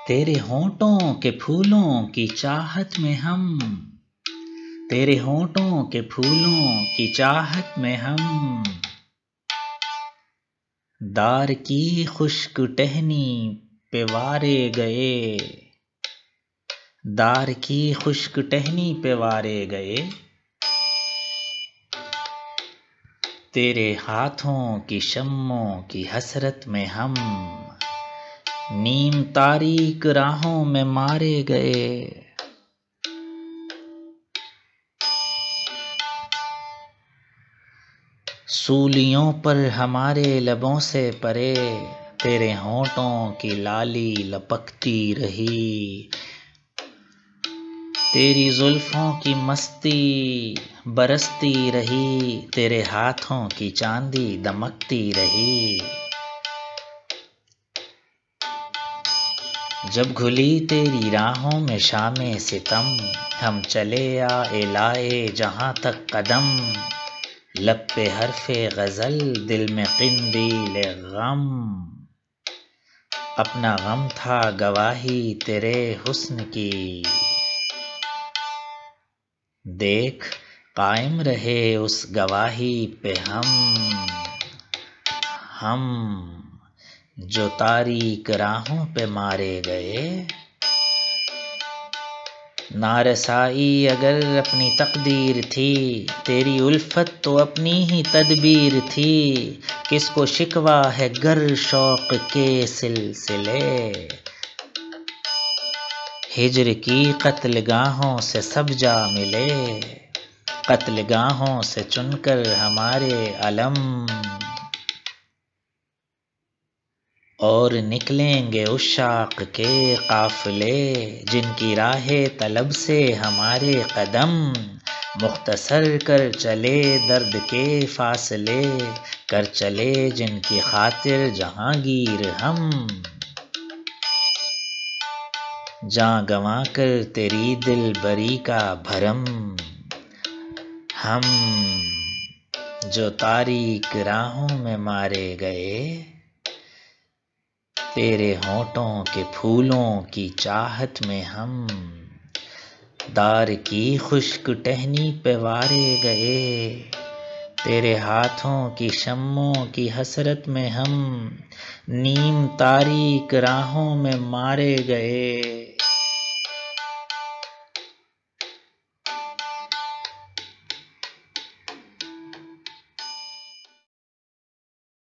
تیرے ہونٹوں کے پھولوں کی چاہت میں ہم، تیرے ہونٹوں کے پھولوں کی چاہت میں ہم، دار کی خشک ٹہنی پہ وارے گئے، دار کی خشک ٹہنی پہ وارے گئے، تیرے ہاتھوں کی شمعوں کی حسرت میں ہم، نیم تاریک راہوں میں مارے گئے، سولیوں پر ہمارے لبوں سے پرے تیرے ہونٹوں کی لالی لپکتی رہی، تیری زلفوں کی مستی برستی رہی، تیرے ہاتھوں کی چاندی دمکتی رہی، جب گھلی تیری راہوں میں شام ستم، ہم چلے آئے لائے جہاں تک قدم، لب پہ حرف غزل دل میں قندیل غم، اپنا غم تھا گواہی تیرے حسن کی، دیکھ قائم رہے اس گواہی پہ ہم جو تاریک راہوں پہ مارے گئے، نارسائی اگر اپنی تقدیر تھی، تیری الفت تو اپنی ہی تدبیر تھی، کس کو شکوہ ہے گر شوق کے سلسلے، ہجر کی قتل گاہوں سے سب جا ملے، قتل گاہوں سے چن کر ہمارے علم، اور نکلیں گے عشاق کے قافلے، جن کی راہ طلب سے ہمارے قدم، مختصر کر چلے درد کے فاصلے، کر چلے جن کی خاطر جہانگیر ہم، جاں گنوا کر تیری دل بری کا بھرم، ہم جو تاریک راہوں میں مارے گئے، تیرے ہونٹوں کے پھولوں کی چاہت میں ہم، دار کی خشک ٹہنی پہ وارے گئے، تیرے ہاتھوں کی شمعوں کی حسرت میں ہم، نیم تاریک راہوں میں مارے گئے۔